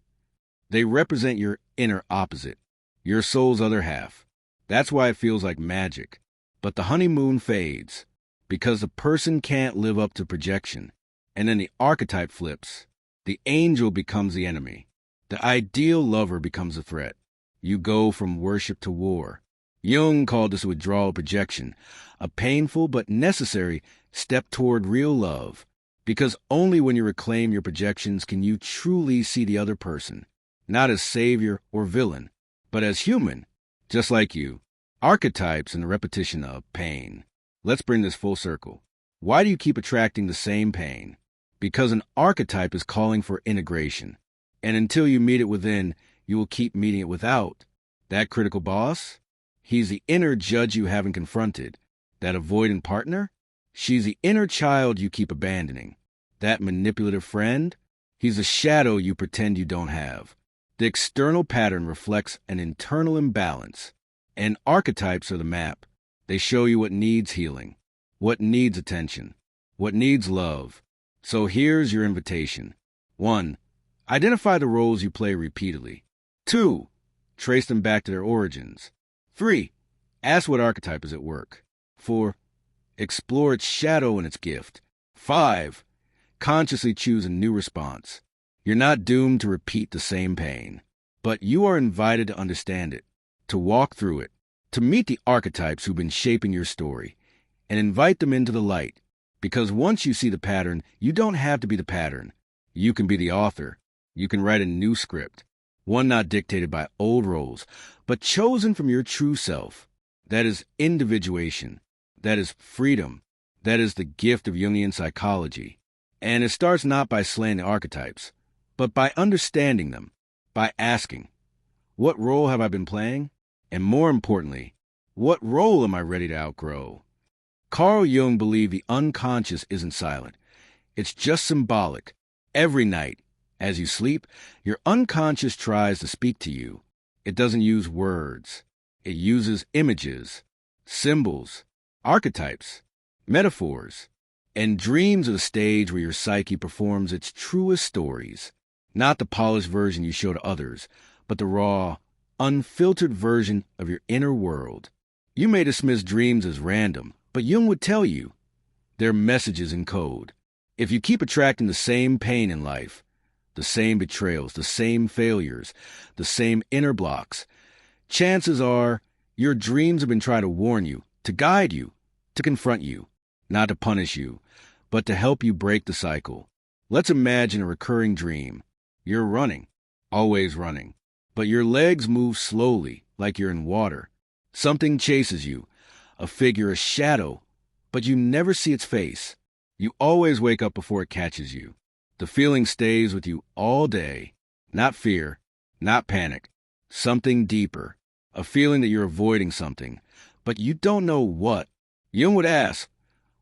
They represent your inner opposite, your soul's other half. That's why it feels like magic. But the honeymoon fades, because the person can't live up to projection. And then the archetype flips. The angel becomes the enemy. The ideal lover becomes a threat. You go from worship to war. Jung called this withdrawal projection, a painful but necessary step toward real love. Because only when you reclaim your projections can you truly see the other person, not as savior or villain, but as human, just like you. Archetypes and the repetition of pain. Let's bring this full circle. Why do you keep attracting the same pain? Because an archetype is calling for integration. And until you meet it within, you will keep meeting it without. That critical boss? He's the inner judge you haven't confronted. That avoidant partner? She's the inner child you keep abandoning. That manipulative friend? He's a shadow you pretend you don't have. The external pattern reflects an internal imbalance. And archetypes are the map. They show you what needs healing, what needs attention, what needs love. So here's your invitation. 1. Identify the roles you play repeatedly. 2. Trace them back to their origins. 3. Ask what archetype is at work. 4. Explore its shadow and its gift. 5. Consciously choose a new response. You're not doomed to repeat the same pain, but you are invited to understand it, to walk through it, to meet the archetypes who've been shaping your story, and invite them into the light. Because once you see the pattern, you don't have to be the pattern. You can be the author. You can write a new script, one not dictated by old roles, but chosen from your true self. That is individuation. That is freedom. That is the gift of Jungian psychology. And it starts not by slaying the archetypes, but by understanding them, by asking, what role have I been playing? And more importantly, what role am I ready to outgrow? Carl Jung believed the unconscious isn't silent. It's just symbolic. Every night, as you sleep, your unconscious tries to speak to you. It doesn't use words. It uses images, symbols, archetypes, metaphors, and dreams are the stage where your psyche performs its truest stories. Not the polished version you show to others, but the raw, unfiltered version of your inner world. You may dismiss dreams as random, but Jung would tell you they're messages in code. If you keep attracting the same pain in life, the same betrayals, the same failures, the same inner blocks, chances are your dreams have been trying to warn you, to guide you, to confront you, not to punish you, but to help you break the cycle. Let's imagine a recurring dream. You're running, always running, but your legs move slowly, like you're in water. Something chases you, a figure, a shadow, but you never see its face. You always wake up before it catches you. The feeling stays with you all day. Not fear, not panic, something deeper. A feeling that you're avoiding something, but you don't know what. Jung would ask,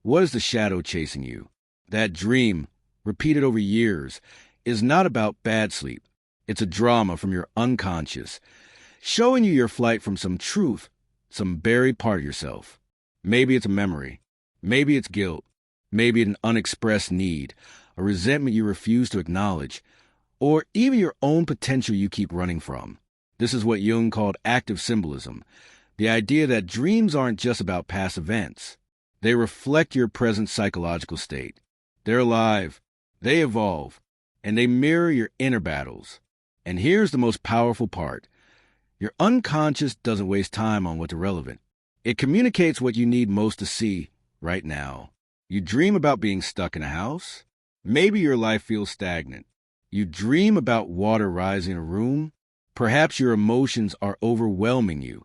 what is the shadow chasing you? That dream, repeated over years, is not about bad sleep. It's a drama from your unconscious, showing you your flight from some truth, some buried part of yourself. Maybe it's a memory. Maybe it's guilt. Maybe it's an unexpressed need, a resentment you refuse to acknowledge, or even your own potential you keep running from. This is what Jung called active symbolism, the idea that dreams aren't just about past events. They reflect your present psychological state. They're alive, they evolve, and they mirror your inner battles. And here's the most powerful part. Your unconscious doesn't waste time on what's irrelevant. It communicates what you need most to see right now. You dream about being stuck in a house? Maybe your life feels stagnant. You dream about water rising in a room? Perhaps your emotions are overwhelming you,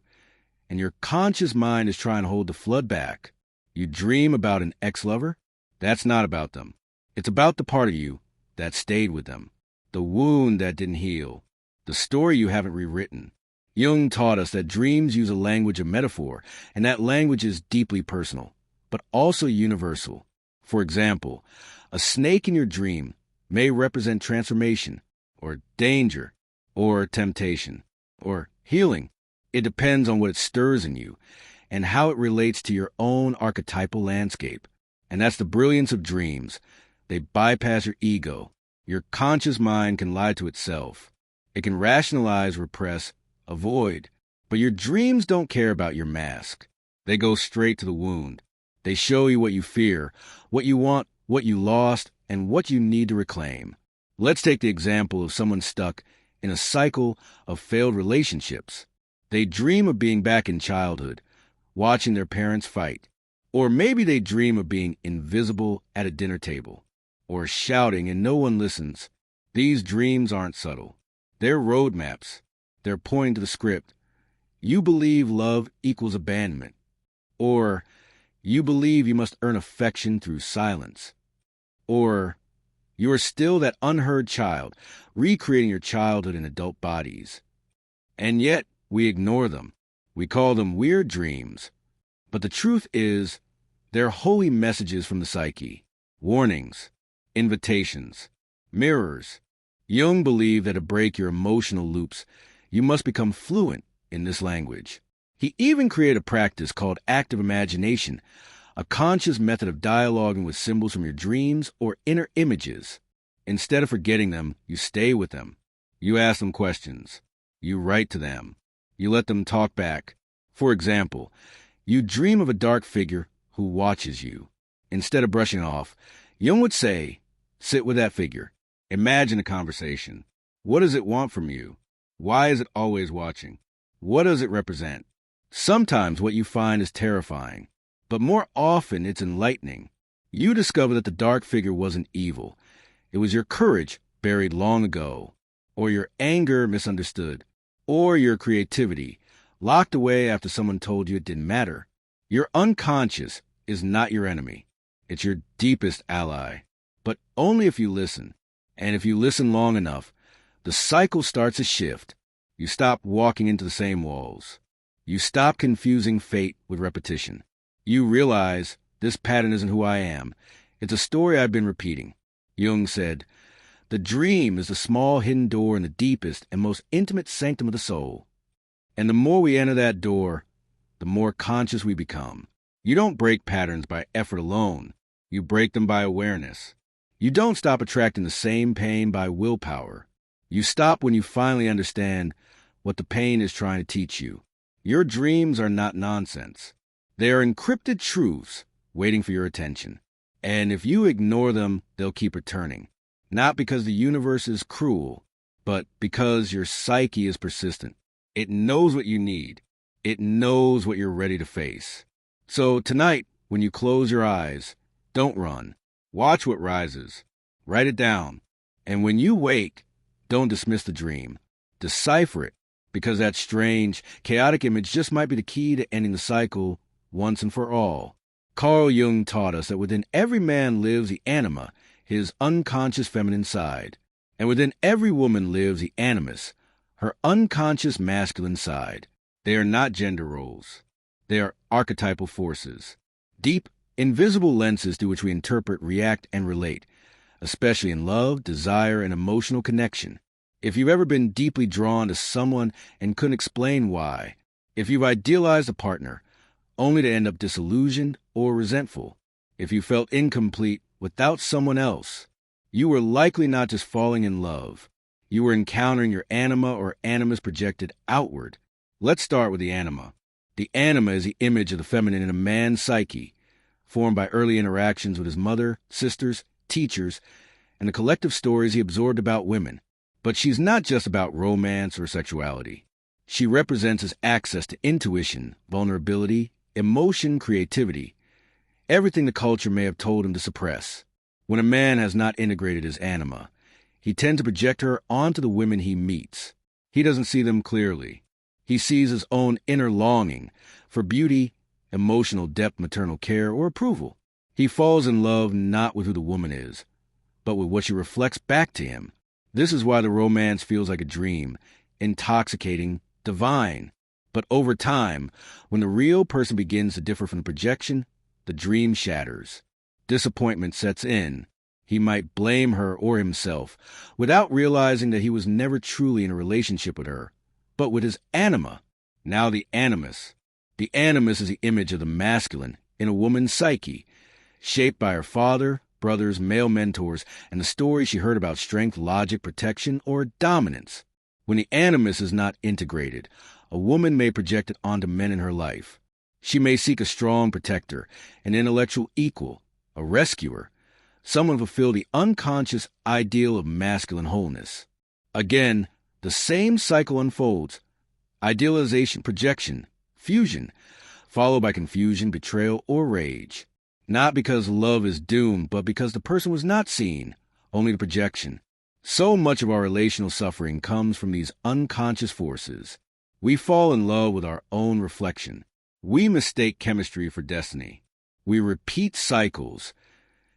and your conscious mind is trying to hold the flood back. You dream about an ex-lover? That's not about them. It's about the part of you that stayed with them, the wound that didn't heal, the story you haven't rewritten. Jung taught us that dreams use a language of metaphor, and that language is deeply personal, but also universal. For example, a snake in your dream may represent transformation, or danger, or temptation, or healing. It depends on what it stirs in you, and how it relates to your own archetypal landscape. And that's the brilliance of dreams. They bypass your ego. Your conscious mind can lie to itself. It can rationalize, repress, avoid. But your dreams don't care about your mask. They go straight to the wound. They show you what you fear, what you want, what you lost, and what you need to reclaim. Let's take the example of someone stuck in a cycle of failed relationships. They dream of being back in childhood, watching their parents fight. Or maybe they dream of being invisible at a dinner table, or shouting and no one listens. These dreams aren't subtle. They're roadmaps. They're pointing to the script. You believe love equals abandonment. Or you believe you must earn affection through silence. Or you are still that unheard child, recreating your childhood in adult bodies. And yet, we ignore them. We call them weird dreams. But the truth is, they're holy messages from the psyche, warnings, invitations, mirrors. Jung believed that to break your emotional loops, you must become fluent in this language. He even created a practice called active imagination, a conscious method of dialoguing with symbols from your dreams or inner images. Instead of forgetting them, you stay with them. You ask them questions. You write to them. You let them talk back. For example, you dream of a dark figure who watches you. Instead of brushing off, Jung would say, sit with that figure. Imagine a conversation. What does it want from you? Why is it always watching? What does it represent? Sometimes what you find is terrifying, but more often it's enlightening. You discover that the dark figure wasn't evil. It was your courage buried long ago, or your anger misunderstood, or your creativity locked away after someone told you it didn't matter. Your unconscious is not your enemy. It's your deepest ally, but only if you listen. And if you listen long enough, the cycle starts to shift. You stop walking into the same walls. You stop confusing fate with repetition. You realize This pattern isn't who I am. It's a story I've been repeating. Jung said, "The dream is the small hidden door in the deepest and most intimate sanctum of the soul. And the more we enter that door, the more conscious we become. You don't break patterns by effort alone. You break them by awareness. You don't stop attracting the same pain by willpower. You stop when you finally understand what the pain is trying to teach you. Your dreams are not nonsense. They are encrypted truths waiting for your attention. And if you ignore them, they'll keep returning. Not because the universe is cruel, but because your psyche is persistent. It knows what you need. It knows what you're ready to face. So tonight, when you close your eyes, don't run. Watch what rises. Write it down. And when you wake, don't dismiss the dream. Decipher it, because that strange, chaotic image just might be the key to ending the cycle once and for all. Carl Jung taught us that within every man lives the anima, his unconscious feminine side. And within every woman lives the animus, her unconscious masculine side. They are not gender roles. They are archetypal forces. Deep, invisible lenses through which we interpret, react, and relate, especially in love, desire, and emotional connection. If you've ever been deeply drawn to someone and couldn't explain why, if you've idealized a partner only to end up disillusioned or resentful, if you felt incomplete without someone else, you were likely not just falling in love. You were encountering your anima or animus projected outward. Let's start with the anima. The anima is the image of the feminine in a man's psyche, formed by early interactions with his mother, sisters, teachers, and the collective stories he absorbed about women. But she's not just about romance or sexuality. She represents his access to intuition, vulnerability, emotion, creativity, everything the culture may have told him to suppress. When a man has not integrated his anima, he tends to project her onto the women he meets. He doesn't see them clearly. He sees his own inner longing for beauty, emotional depth, maternal care, or approval. He falls in love not with who the woman is, but with what she reflects back to him. This is why the romance feels like a dream, intoxicating, divine. But over time, when the real person begins to differ from the projection, the dream shatters. Disappointment sets in. He might blame her or himself, without realizing that he was never truly in a relationship with her, but with his anima. Now the animus. The animus is the image of the masculine in a woman's psyche, shaped by her father, brothers, male mentors, and the stories she heard about strength, logic, protection, or dominance. When the animus is not integrated, a woman may project it onto men in her life. She may seek a strong protector, an intellectual equal, a rescuer, someone to fulfill the unconscious ideal of masculine wholeness. Again, the same cycle unfolds. Idealization, projection, fusion, followed by confusion, betrayal, or rage. Not because love is doomed, but because the person was not seen, only the projection. So much of our relational suffering comes from these unconscious forces. We fall in love with our own reflection. We mistake chemistry for destiny. We repeat cycles,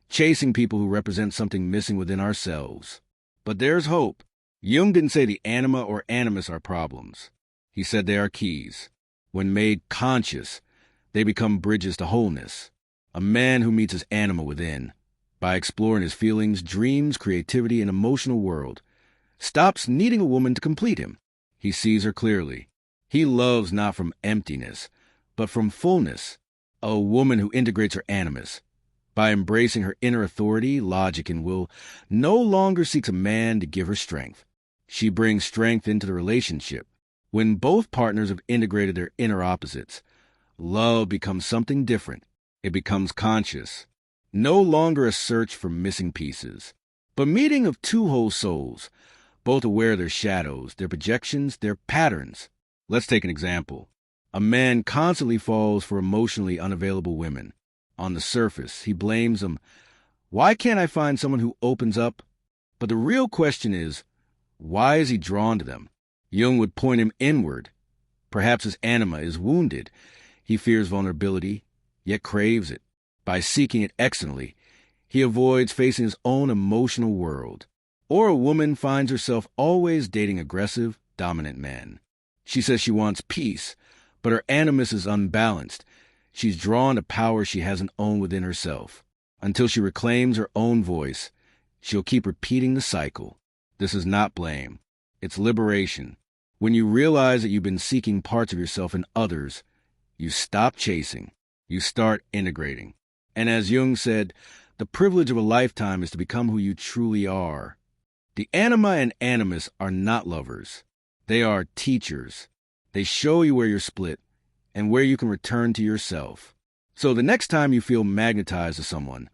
chasing people who represent something missing within ourselves. But there's hope. Jung didn't say the anima or animus are problems. He said they are keys. When made conscious, they become bridges to wholeness. A man who meets his anima within, by exploring his feelings, dreams, creativity, and emotional world, stops needing a woman to complete him. He sees her clearly. He loves not from emptiness, but from fullness. A woman who integrates her animus, by embracing her inner authority, logic, and will, no longer seeks a man to give her strength. She brings strength into the relationship. When both partners have integrated their inner opposites, love becomes something different. It becomes conscious, no longer a search for missing pieces, but meeting of two whole souls, both aware of their shadows, their projections, their patterns. Let's take an example. A man constantly falls for emotionally unavailable women. On the surface, he blames them. Why can't I find someone who opens up? But the real question is, why is he drawn to them? Jung would point him inward. Perhaps his anima is wounded. He fears vulnerability, yet craves it. By seeking it externally, he avoids facing his own emotional world. Or a woman finds herself always dating aggressive, dominant men. She says she wants peace, but her animus is unbalanced. She's drawn to power she hasn't owned within herself. Until she reclaims her own voice, she'll keep repeating the cycle. This is not blame. It's liberation. When you realize that you've been seeking parts of yourself in others, you stop chasing. You start integrating. And as Jung said, the privilege of a lifetime is to become who you truly are. The anima and animus are not lovers. They are teachers. They show you where you're split and where you can return to yourself. So the next time you feel magnetized to someone,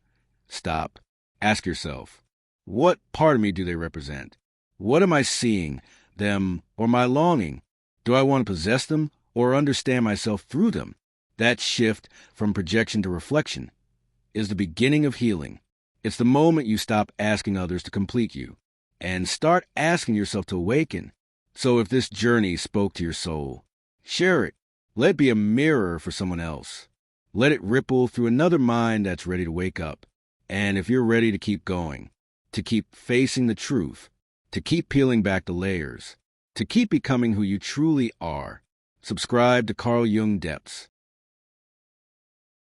stop. Ask yourself, what part of me do they represent? What am I seeing, them, or my longing? Do I want to possess them or understand myself through them? That shift from projection to reflection is the beginning of healing. It's the moment you stop asking others to complete you and start asking yourself to awaken. So if this journey spoke to your soul, share it. Let it be a mirror for someone else. Let it ripple through another mind that's ready to wake up. And if you're ready to keep going, to keep facing the truth, to keep peeling back the layers, to keep becoming who you truly are, subscribe to Carl Jung Depths.